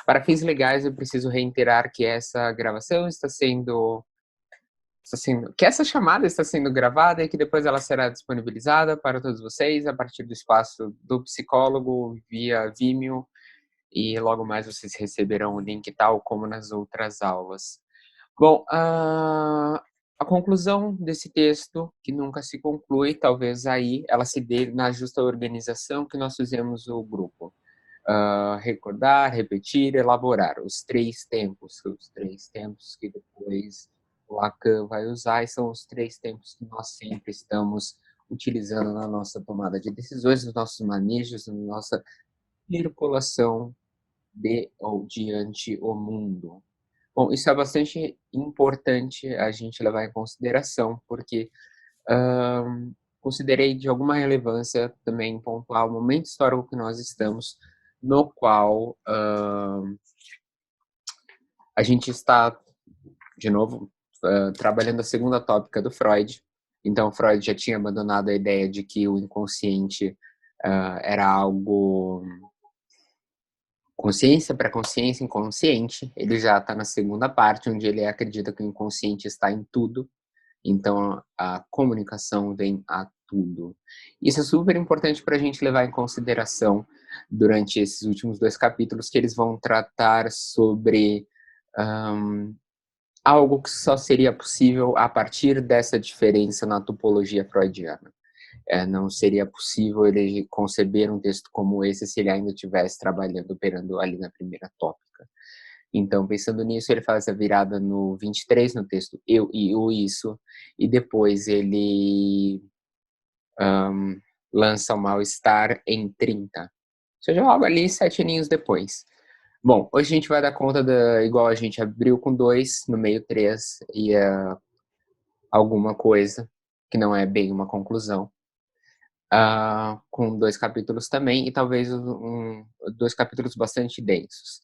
Para fins legais, eu preciso reiterar que essa gravação que essa chamada está sendo gravada e que depois ela será disponibilizada para todos vocês a partir do espaço do psicólogo via Vimeo e logo mais vocês receberão o link tal como nas outras aulas. Bom, a conclusão desse texto, que nunca se conclui, talvez aí ela se dê na justa organização que nós fizemos o grupo. Recordar, repetir, elaborar. Os três tempos que depois Lacan vai usar, e são os três tempos que nós sempre estamos utilizando na nossa tomada de decisões, nos nossos manejos, na nossa circulação de ou diante o mundo. Bom, isso é bastante importante a gente levar em consideração, porque considerei de alguma relevância também pontuar o momento histórico que nós estamos, no qual a gente está, de novo, trabalhando a segunda tópica do Freud. Então, Freud já tinha abandonado a ideia de que o inconsciente era algo consciência, pré-consciência, inconsciente. Ele já está na segunda parte, onde ele acredita que o inconsciente está em tudo. Então, a comunicação vem a tudo. Isso é super importante para a gente levar em consideração durante esses últimos 2 capítulos, que eles vão tratar sobre algo que só seria possível a partir dessa diferença na topologia freudiana. Não seria possível ele conceber um texto como esse se ele ainda estivesse trabalhando, operando ali na primeira tópica. Então, pensando nisso, ele faz a virada no 23, no texto Eu e o Isso, e depois ele lança o Mal-Estar em 30. Ou seja, logo ali 7 aninhos depois. Bom, hoje a gente vai dar conta igual a gente abriu com 2, no meio 3, e alguma coisa, que não é bem uma conclusão. Com 2 capítulos também, e talvez 2 capítulos bastante densos.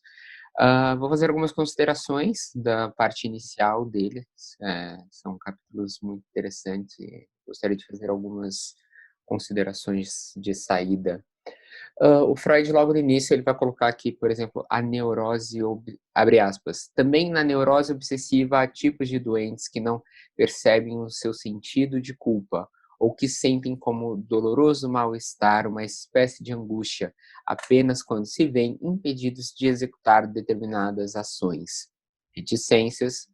Vou fazer algumas considerações da parte inicial deles. São capítulos muito interessantes e gostaria de fazer algumas considerações de saída. O Freud, logo no início, ele vai colocar aqui, por exemplo, a neurose, abre aspas, também na neurose obsessiva há tipos de doentes que não percebem o seu sentido de culpa, ou que sentem como doloroso mal-estar, uma espécie de angústia, apenas quando se veem impedidos de executar determinadas ações. Reticências,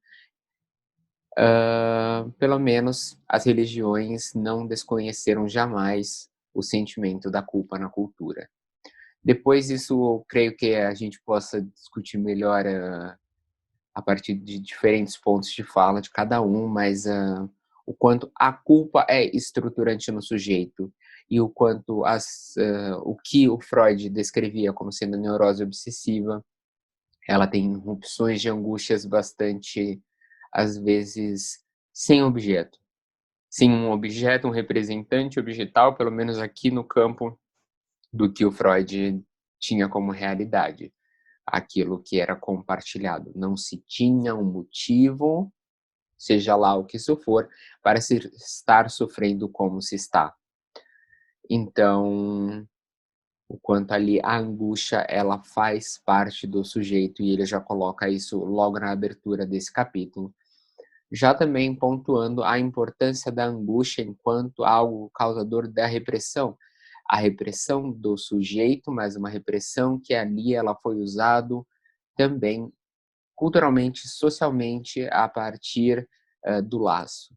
pelo menos as religiões não desconheceram jamais o sentimento da culpa na cultura. Depois isso, eu creio que a gente possa discutir melhor a partir de diferentes pontos de fala de cada um, mas o quanto a culpa é estruturante no sujeito e o quanto o que o Freud descrevia como sendo a neurose obsessiva, ela tem irrupções de angústias bastante, às vezes, sem objeto. Sem um objeto, um representante objetal, pelo menos aqui no campo do que o Freud tinha como realidade, aquilo que era compartilhado. Não se tinha um motivo, seja lá o que isso for, para se estar sofrendo como se está. Então, o quanto ali a angústia, ela faz parte do sujeito, e ele já coloca isso logo na abertura desse capítulo. Já também pontuando a importância da angústia enquanto algo causador da repressão. A repressão do sujeito, mas uma repressão que ali ela foi usado também culturalmente, socialmente, a partir do laço.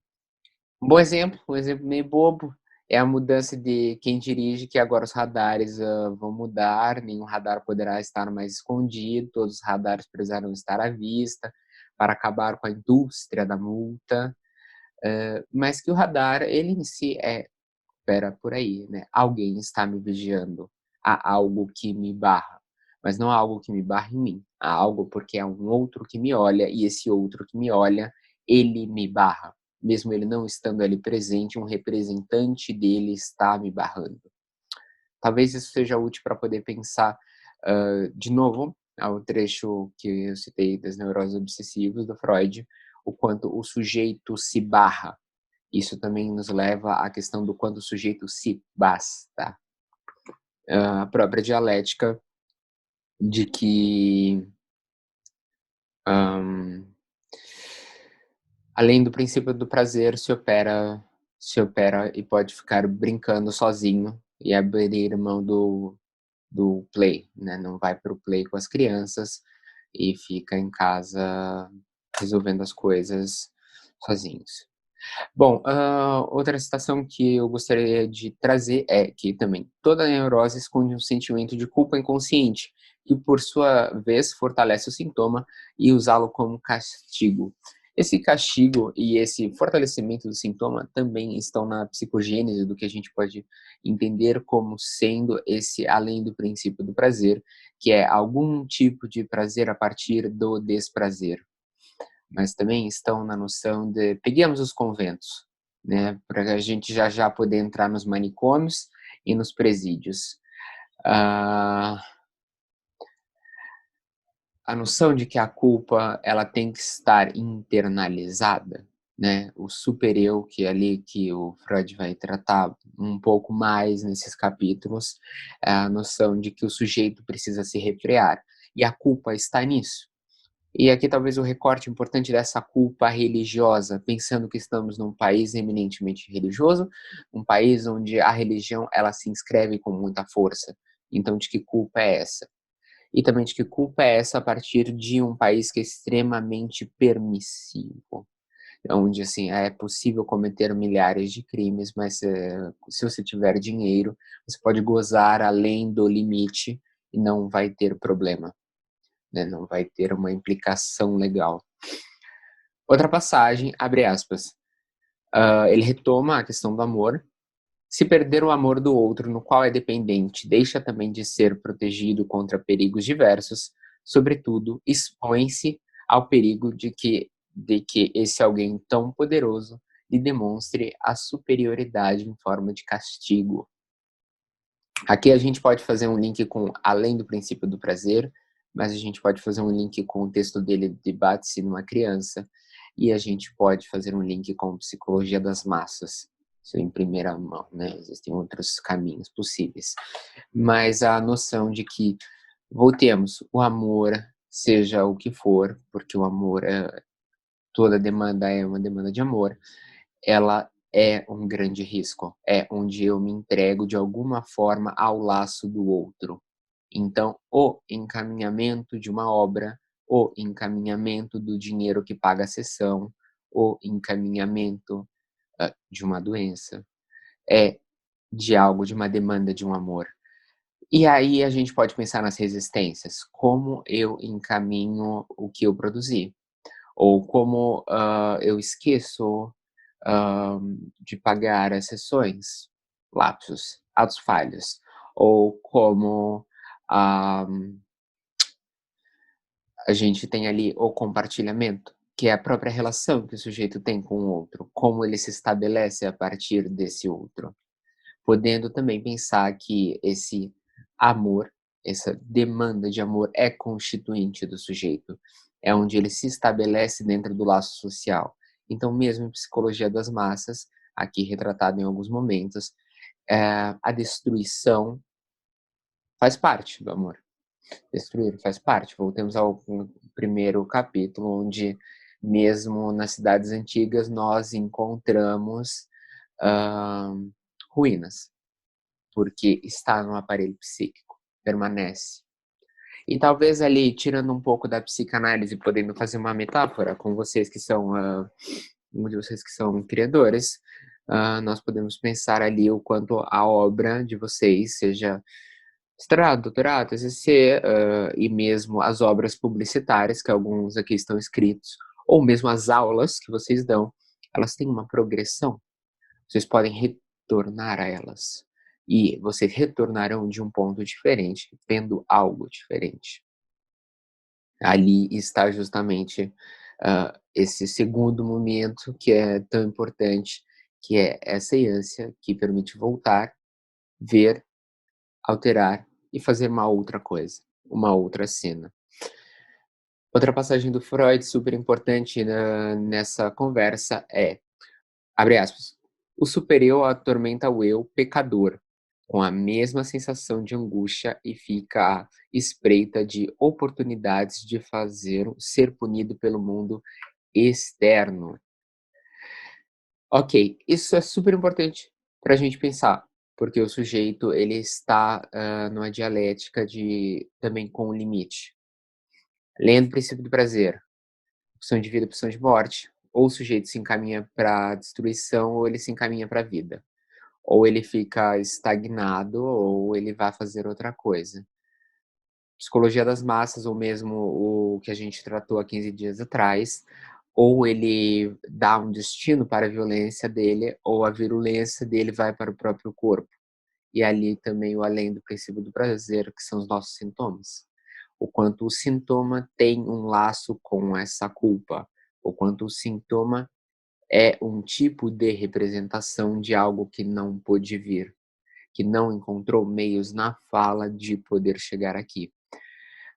Um bom exemplo, um exemplo meio bobo, é a mudança de quem dirige, que agora os radares vão mudar, nenhum radar poderá estar mais escondido, todos os radares precisarão estar à vista, para acabar com a indústria da multa, mas que o radar, ele em si opera por aí, né? Alguém está me vigiando, há algo que me barra, mas não há algo que me barra em mim, há algo porque há um outro que me olha, e esse outro que me olha, ele me barra. Mesmo ele não estando ali presente, um representante dele está me barrando. Talvez isso seja útil para poder pensar, de novo, ao trecho que eu citei das neuroses obsessivas do Freud, o quanto o sujeito se barra. Isso também nos leva à questão do quanto o sujeito se basta. A própria dialética de que, hã, além do princípio do prazer, se opera e pode ficar brincando sozinho e abrir mão do play, né, não vai para o play com as crianças e fica em casa resolvendo as coisas sozinhos. Bom, outra citação que eu gostaria de trazer é que também toda neurose esconde um sentimento de culpa inconsciente, que por sua vez fortalece o sintoma e usá-lo como castigo. Esse castigo e esse fortalecimento do sintoma também estão na psicogênese do que a gente pode entender como sendo esse além do princípio do prazer, que é algum tipo de prazer a partir do desprazer, mas também estão na noção de peguemos os conventos, né, para a gente já já poder entrar nos manicômios e nos presídios. Ah, a noção de que a culpa ela tem que estar internalizada, né, o super eu que é ali que o Freud vai tratar um pouco mais nesses capítulos, é a noção de que o sujeito precisa se refrear, e a culpa está nisso. E aqui talvez o recorte importante dessa culpa religiosa, pensando que estamos num país eminentemente religioso, um país onde a religião ela se inscreve com muita força. Então, de que culpa é essa? E também de que culpa é essa a partir de um país que é extremamente permissivo, onde assim é possível cometer milhares de crimes, mas se você tiver dinheiro, você pode gozar além do limite e não vai ter problema, né? Não vai ter uma implicação legal. Outra passagem, abre aspas, ele retoma a questão do amor. Se perder o amor do outro, no qual é dependente, deixa também de ser protegido contra perigos diversos, sobretudo, expõe-se ao perigo de que esse alguém tão poderoso lhe demonstre a superioridade em forma de castigo. Aqui a gente pode fazer um link com além do princípio do prazer, mas a gente pode fazer um link com o texto dele Debate-se numa criança, e a gente pode fazer um link com psicologia das massas, isso em primeira mão, né? Existem outros caminhos possíveis. Mas a noção de que voltemos, o amor, seja o que for, porque o amor toda demanda é uma demanda de amor, ela é um grande risco, é onde eu me entrego de alguma forma ao laço do outro. Então, o encaminhamento de uma obra, o encaminhamento do dinheiro que paga a sessão, o encaminhamento, de uma doença, é de algo, de uma demanda de um amor. E aí a gente pode pensar nas resistências, como eu encaminho o que eu produzi, ou como, eu esqueço de pagar as sessões, lapsos, atos falhos, ou como ah, a gente tem ali o compartilhamento, que é a própria relação que o sujeito tem com o outro, como ele se estabelece a partir desse outro, podendo também pensar que esse amor, essa demanda de amor é constituinte do sujeito, é onde ele se estabelece dentro do laço social. Então, mesmo em psicologia das massas, aqui retratado em alguns momentos, a destruição faz parte do amor. Destruir faz parte. Voltemos ao primeiro capítulo, onde mesmo nas cidades antigas nós encontramos hã, ruínas, porque está no aparelho psíquico, permanece. E talvez ali, tirando um pouco da psicanálise, podendo fazer uma metáfora com vocês que são, um de vocês que são criadores, nós podemos pensar ali o quanto a obra de vocês, seja mestrado, doutorado, TCC, e mesmo as obras publicitárias, que alguns aqui estão escritos, ou mesmo as aulas que vocês dão, elas têm uma progressão. Vocês podem retornar a elas. E vocês retornarão de um ponto diferente, tendo algo diferente. Ali está justamente, esse segundo momento que é tão importante, que é essa ânsia que permite voltar, ver, alterar e fazer uma outra coisa, uma outra cena. Outra passagem do Freud super importante nessa conversa é, abre aspas, "O super eu atormenta o eu pecador, com a mesma sensação de angústia e fica à espreita de oportunidades de fazer ser punido pelo mundo externo. Ok, isso é super importante para a gente pensar, porque o sujeito ele está, numa dialética de também com o limite. Lendo o princípio do prazer, opção de vida, opção de morte, ou o sujeito se encaminha para a destruição ou ele se encaminha para a vida. Ou ele fica estagnado ou ele vai fazer outra coisa. Psicologia das massas ou mesmo o que a gente tratou há 15 dias atrás, ou ele dá um destino para a violência dele, ou a virulência dele vai para o próprio corpo. E ali também o além do princípio do prazer, que são os nossos sintomas. O quanto o sintoma tem um laço com essa culpa, o quanto o sintoma é um tipo de representação de algo que não pôde vir, que não encontrou meios na fala de poder chegar aqui.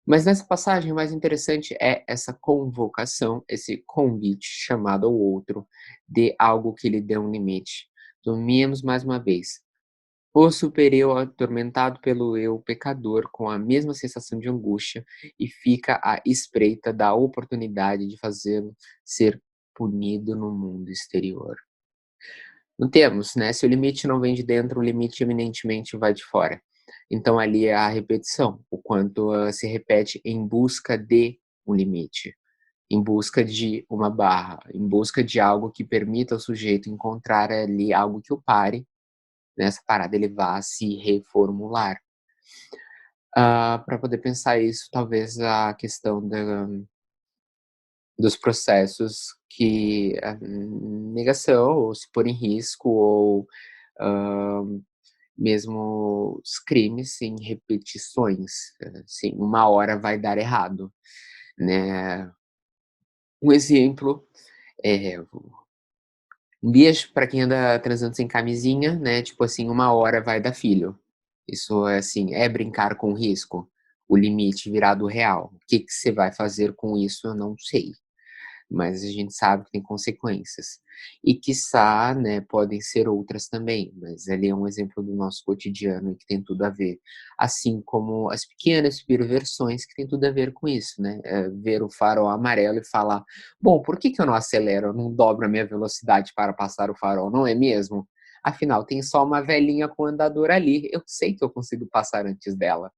Mas nessa passagem o mais interessante é essa convocação, esse convite chamado ao outro de algo que lhe dê um limite. Tomemos mais uma vez. O superior atormentado pelo eu pecador com a mesma sensação de angústia e fica à espreita da oportunidade de fazê-lo ser punido no mundo exterior. Não temos, né, se o limite não vem de dentro, o limite eminentemente vai de fora. Então ali é a repetição, o quanto, se repete em busca de um limite, em busca de uma barra, em busca de algo que permita ao sujeito encontrar ali algo que o pare, nessa parada ele vá se reformular. Pra poder pensar isso, talvez a questão dos processos que a negação ou se pôr em risco ou, hã mesmo os crimes em repetições, assim, uma hora vai dar errado, né. Um exemplo, um beijo para quem anda transando sem camisinha, né, tipo assim, uma hora vai dar filho. Isso é assim, é brincar com risco? O limite virado real. O que que você vai fazer com isso, eu não sei. Mas a gente sabe que tem consequências. E quiçá, né, podem ser outras também, mas ali é um exemplo do nosso cotidiano e que tem tudo a ver. Assim como as pequenas perversões que tem tudo a ver com isso, né, ver o farol amarelo e falar: "Bom, por que que eu não acelero, eu não dobro a minha velocidade para passar o farol, não é mesmo? Afinal tem só uma velhinha com andador ali, eu sei que eu consigo passar antes dela".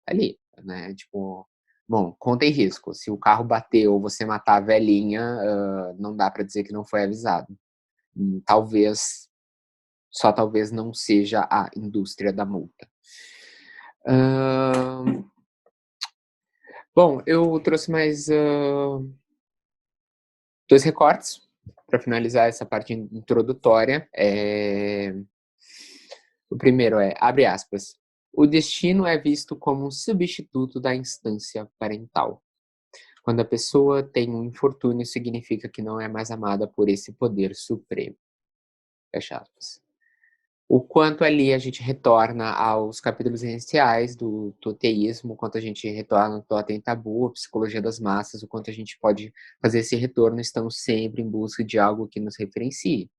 Ali, né, tipo, bom, conta em risco, se o carro bater ou você matar a velhinha, não dá pra dizer que não foi avisado. Talvez, só talvez não seja a indústria da multa. Hã, bom, eu trouxe mais, 2 recortes para finalizar essa parte introdutória, o primeiro é, abre aspas, "O destino é visto como um substituto da instância parental. Quando a pessoa tem um infortúnio, significa que não é mais amada por esse poder supremo". Fecha aspas. O quanto ali a gente retorna aos capítulos iniciais do toteísmo, o quanto a gente retorna ao totem tabu, a psicologia das massas, o quanto a gente pode fazer esse retorno, estamos sempre em busca de algo que nos referencie.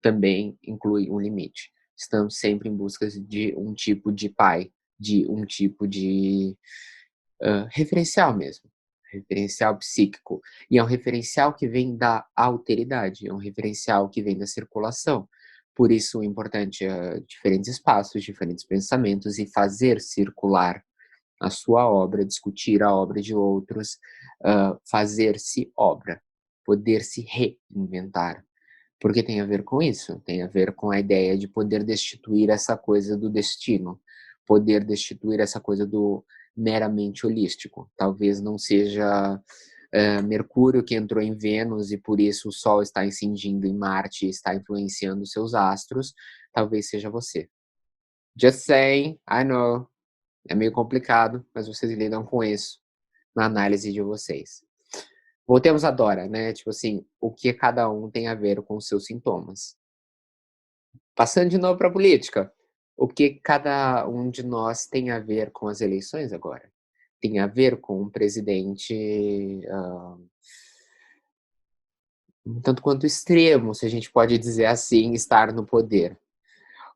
Também inclui um limite. Estamos sempre em busca de um tipo de pai, de um tipo de referencial mesmo, referencial psíquico. E é um referencial que vem da alteridade, é um referencial que vem da circulação. Por isso, é importante, diferentes espaços, diferentes pensamentos e fazer circular a sua obra, discutir a obra de outros, fazer-se obra, poder se reinventar. Porque tem a ver com isso, tem a ver com a ideia de poder destituir essa coisa do destino, poder destituir essa coisa do meramente holístico. Talvez não seja, Mercúrio que entrou em Vênus e por isso o Sol está incidindo em Marte e está influenciando os seus astros, talvez seja você. Just saying, I know, é meio complicado, mas vocês lidam com isso na análise de vocês. Voltemos à Dora, né, tipo assim, o que cada um tem a ver com os seus sintomas. Passando de novo para a política, o que cada um de nós tem a ver com as eleições agora? Tem a ver com um presidente, um tanto quanto extremo, se a gente pode dizer assim, estar no poder.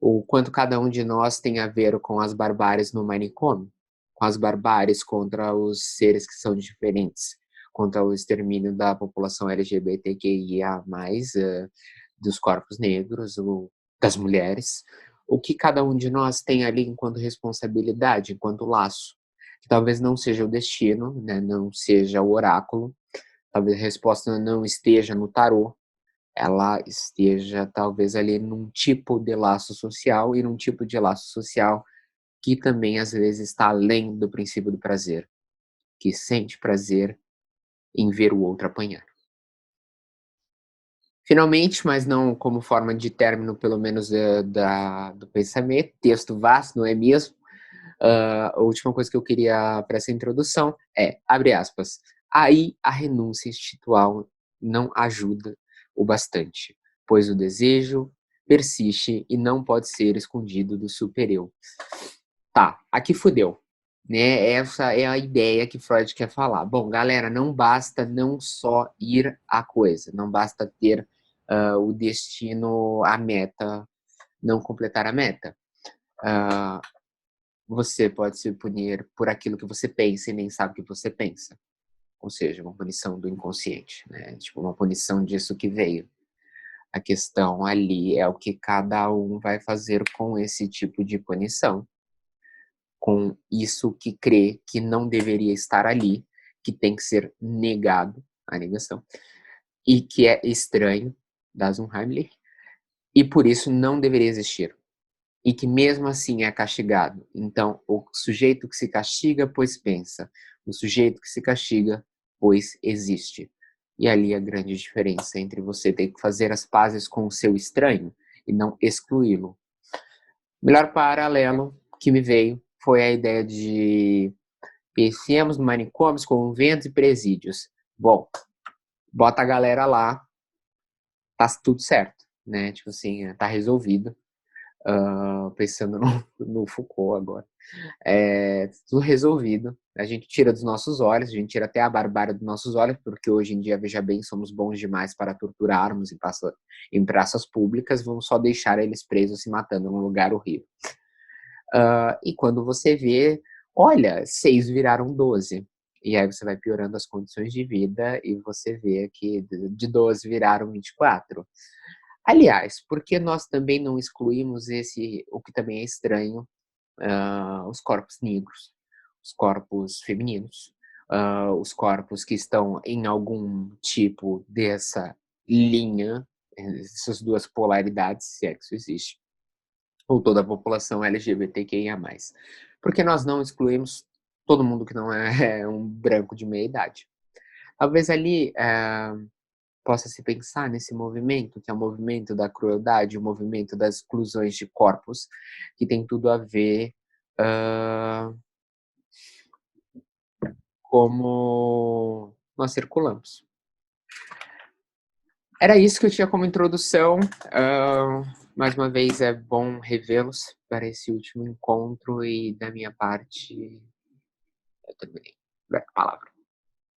o quanto cada um de nós tem a ver com as barbáries no manicômio, com as barbáries contra os seres que são diferentes, contra o extermínio da população LGBTQIA+, dos corpos negros, das mulheres, o que cada um de nós tem ali enquanto responsabilidade, enquanto laço, que talvez não seja o destino, né, não seja o oráculo, talvez a resposta não esteja no tarô, ela esteja talvez ali num tipo de laço social e num tipo de laço social que também às vezes está além do princípio do prazer, que sente prazer em ver o outro apanhar. Finalmente, mas não como forma de término, pelo menos do pensamento, texto vasto, não é mesmo? A última coisa que eu queria para essa introdução é, abre aspas, aí a renúncia institucional não ajuda o bastante, pois o desejo persiste e não pode ser escondido do supereu. Tá, aqui fudeu. Né? Essa é a ideia que Freud quer falar. Bom, galera, não basta não só ir à coisa, não basta ter o destino, a meta, não completar a meta. Uh, Você pode se punir por aquilo que você pensa e nem sabe o que você pensa. Ou seja, uma punição do inconsciente, né? Tipo, uma punição disso que veio. A questão ali é o que cada um vai fazer com esse tipo de punição, com isso que crê que não deveria estar ali, que tem que ser negado, a negação, e que é estranho, das Unheimlich, e por isso não deveria existir. E que mesmo assim é castigado. Então, o sujeito que se castiga, pois pensa. O sujeito que se castiga, pois existe. E ali a grande diferença entre você ter que fazer as pazes com o seu estranho e não excluí-lo. O melhor paralelo que me veio foi a ideia de pensemos no manicômios, conventos e presídios. Bom, bota a galera lá, tá tudo certo, né? Tipo assim, tá resolvido. Pensando no Foucault agora. Tudo resolvido. A gente tira dos nossos olhos, a gente tira até a barbárie dos nossos olhos, porque hoje em dia, veja bem, somos bons demais para torturarmos em praças públicas, vamos só deixar eles presos se matando num lugar horrível. E quando você vê, olha, 6 viraram 12. E aí você vai piorando as condições de vida e você vê que de 12 viraram 24. Aliás, por que nós também não excluímos o que também é estranho, os corpos negros, os corpos femininos, os corpos que estão em algum tipo dessa linha, essas duas polaridades, se é que isso existe, ou toda a população LGBTQIA+. Por que nós não excluímos todo mundo que não é um branco de meia idade? Talvez ali possa se pensar nesse movimento, que é o movimento da crueldade, o movimento das exclusões de corpos, que tem tudo a ver como nós circulamos. Era isso que eu tinha como introdução. Mais uma vez, é bom revê-los para esse último encontro e, da minha parte, eu terminei. Palavra.